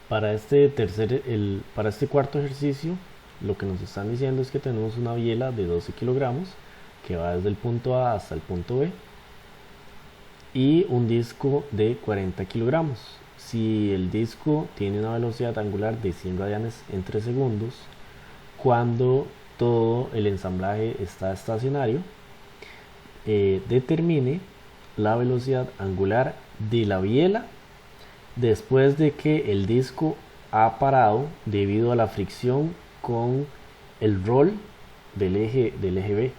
Para este cuarto ejercicio, lo que nos están diciendo es que tenemos una biela de 12 kilogramos que va desde el punto A hasta el punto B y un disco de 40 kilogramos. Si el disco tiene una velocidad angular de 100 radianes en 3 segundos, cuando todo el ensamblaje está estacionario, determine la velocidad angular de la biela después de que el disco ha parado debido a la fricción con el rol del eje B.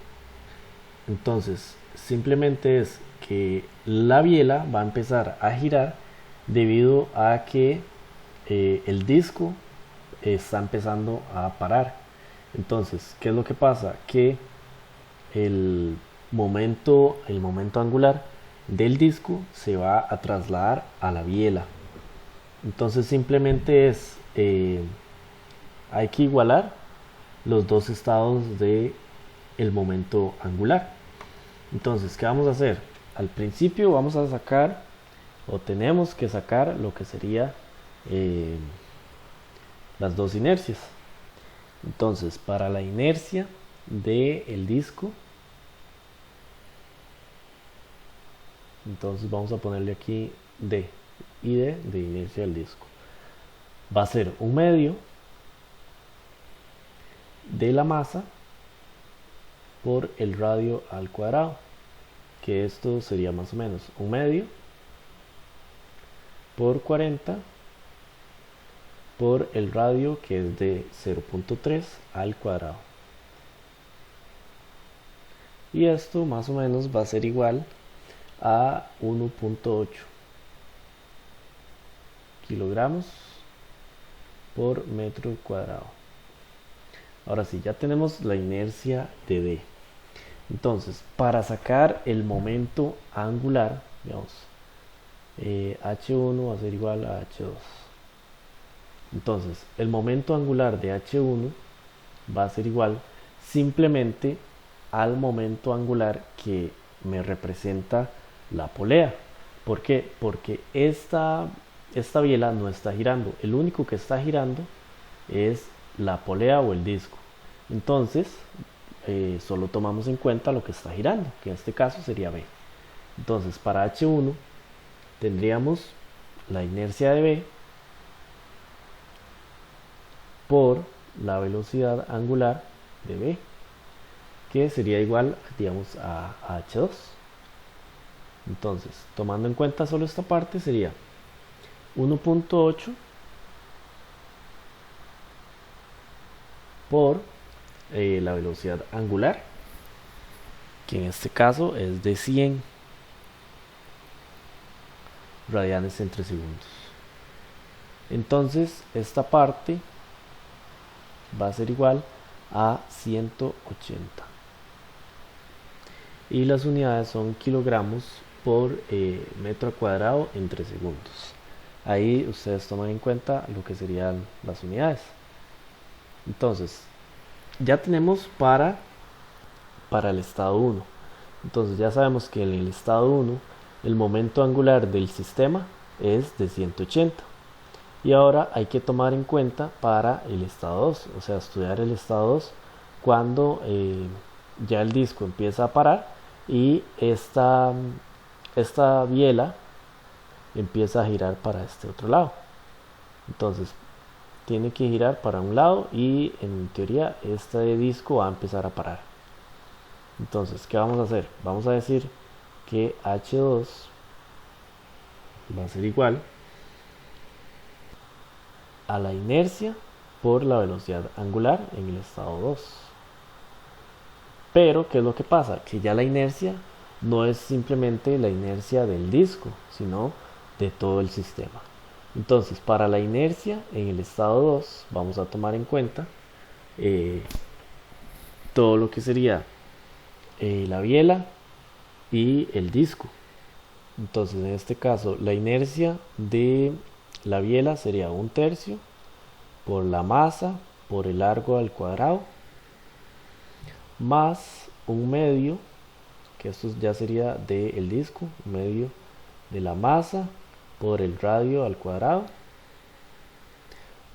Entonces, simplemente es que la biela va a empezar a girar debido a que el disco está empezando a parar. Entonces, ¿qué es lo que pasa? Que el momento angular del disco se va a trasladar a la biela. Entonces simplemente hay que igualar los dos estados de el momento angular. Entonces, ¿qué vamos a hacer? Al principio vamos a sacar, o tenemos que sacar, lo que sería eh, las dos inercias. Entonces, para la inercia del disco, entonces vamos a ponerle aquí D, ID de inercia del disco. Va a ser un medio de la masa por el radio al cuadrado, que esto sería más o menos un medio por 40 por el radio, que es de 0.3 al cuadrado. Y esto más o menos va a ser igual a 1.8 kilogramos por metro cuadrado. Ahora sí, ya tenemos la inercia de D. Entonces, para sacar el momento angular, digamos, H1 va a ser igual a H2. Entonces, el momento angular de H1 va a ser igual simplemente al momento angular que me representa la polea. ¿Por qué? Porque esta biela no está girando. El único que está girando es la polea o el disco. Entonces, solo tomamos en cuenta lo que está girando, que en este caso sería B. Entonces, para H1 tendríamos la inercia de B por la velocidad angular de B, que sería igual, digamos, a H2. Entonces, tomando en cuenta solo esta parte, sería 1.8 por la velocidad angular, que en este caso es de 100 radianes entre segundos. Entonces, esta parte va a ser igual a 180. Y las unidades son kilogramos por metro cuadrado entre segundos. Ahí ustedes toman en cuenta lo que serían las unidades. Entonces, ya tenemos para el estado 1. Entonces ya sabemos que en el estado 1 el momento angular del sistema es de 180. Y ahora hay que tomar en cuenta para el estado 2, o sea, estudiar el estado 2 cuando ya el disco empieza a parar y esta biela empieza a girar para este otro lado. Entonces tiene que girar para un lado y en teoría este disco va a empezar a parar. Entonces, ¿qué vamos a hacer? Vamos a decir que H2 va a ser igual a la inercia por la velocidad angular en el estado 2. Pero, ¿qué es lo que pasa? Que ya la inercia no es simplemente la inercia del disco, sino de todo el sistema. Entonces, para la inercia en el estado 2 vamos a tomar en cuenta todo lo que sería la biela y el disco. Entonces, en este caso, la inercia de la biela sería 1/3 por la masa por el largo al cuadrado más un medio, que esto ya sería del disco, medio de la masa por el radio al cuadrado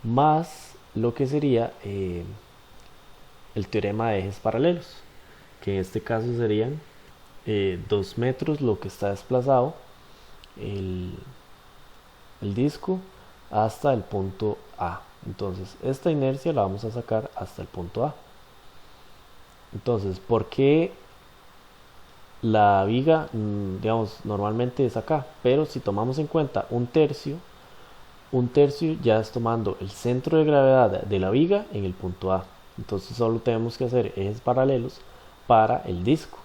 más lo que sería el teorema de ejes paralelos, que en este caso serían 2 metros lo que está desplazado el, el disco hasta el punto A. Entonces esta inercia la vamos a sacar hasta el punto A. Entonces, ¿por qué la viga, digamos, normalmente es acá? Pero si tomamos en cuenta un tercio ya es tomando el centro de gravedad de la viga en el punto A. Entonces solo tenemos que hacer ejes paralelos para el disco.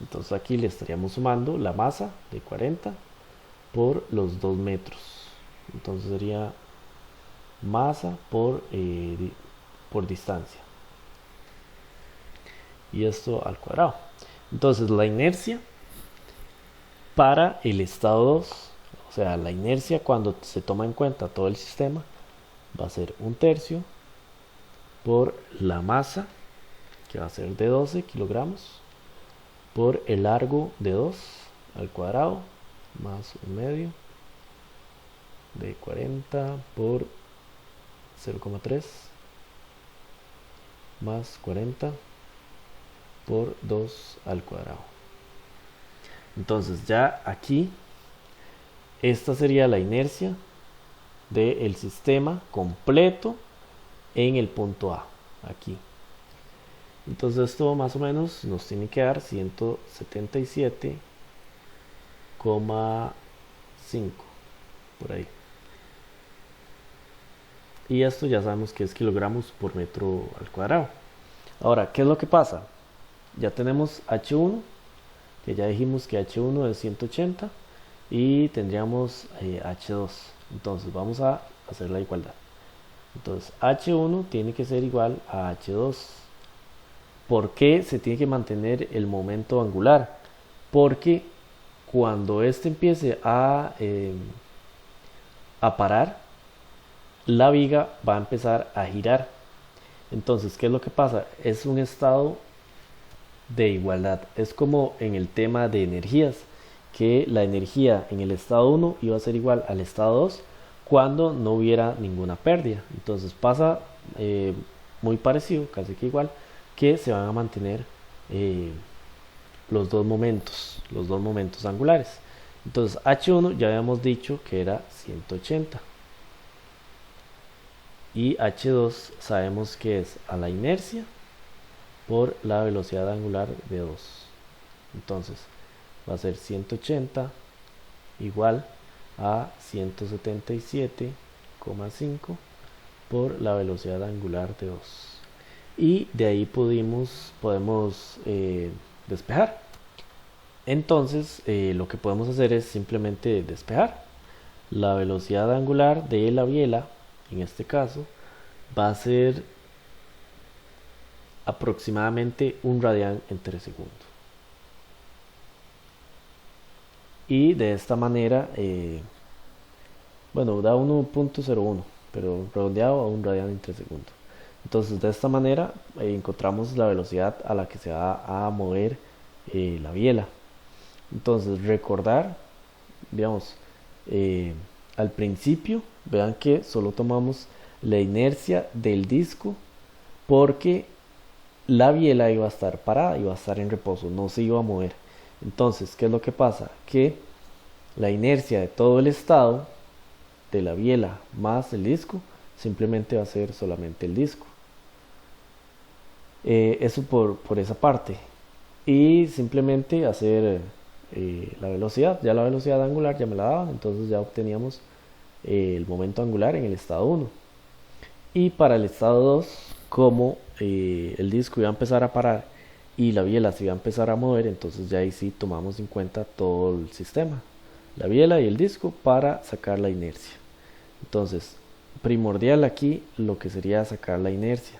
Entonces aquí le estaríamos sumando la masa de 40 por los 2 metros. Entonces sería masa por distancia. Y esto al cuadrado. Entonces la inercia para el estado 2, o sea, la inercia cuando se toma en cuenta todo el sistema, va a ser un tercio por la masa, que va a ser de 12 kilogramos, por el largo de 2 al cuadrado, más un medio, de 40 por 0,3, más 40 por 2 al cuadrado. Entonces ya aquí, esta sería la inercia del sistema completo en el punto A, aquí. Entonces esto más o menos nos tiene que dar 177,5 por ahí. Y esto ya sabemos que es kilogramos por metro al cuadrado. Ahora, ¿qué es lo que pasa? Ya tenemos H1, que ya dijimos que H1 es 180, y tendríamos H2. Entonces vamos a hacer la igualdad. Entonces H1 tiene que ser igual a H2. ¿Por qué se tiene que mantener el momento angular? Porque cuando este empiece a parar, la viga va a empezar a girar. Entonces, ¿qué es lo que pasa? Es un estado de igualdad. Es como en el tema de energías, que la energía en el estado 1 iba a ser igual al estado 2 cuando no hubiera ninguna pérdida. Entonces pasa muy parecido, casi que igual, que se van a mantener los dos momentos angulares. Entonces H1 ya habíamos dicho que era 180, y H2 sabemos que es a la inercia por la velocidad angular de 2. Entonces va a ser 180 igual a 177,5 por la velocidad angular de 2. Y de ahí podemos despejar. Entonces lo que podemos hacer es simplemente despejar. La velocidad angular de la biela, en este caso, va a ser aproximadamente 1 radián en 3 segundos. Y de esta manera, bueno, da 1.01, pero redondeado a 1 radián en 3 segundos. Entonces de esta manera encontramos la velocidad a la que se va a mover la biela. Entonces recordar, digamos, al principio, vean que solo tomamos la inercia del disco porque la biela iba a estar parada, iba a estar en reposo, no se iba a mover. Entonces, ¿qué es lo que pasa? Que la inercia de todo el estado de la biela más el disco simplemente va a ser solamente el disco. Eso por esa parte. Y simplemente hacer la velocidad. Ya la velocidad angular ya me la daban, entonces ya obteníamos el momento angular en el estado 1. Y para el estado 2, como el disco iba a empezar a parar y la biela se iba a empezar a mover, entonces ya ahí sí tomamos en cuenta todo el sistema, la biela y el disco, para sacar la inercia. Entonces, primordial aquí lo que sería sacar la inercia.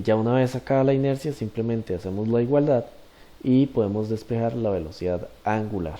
Ya una vez sacada la inercia, simplemente hacemos la igualdad y podemos despejar la velocidad angular.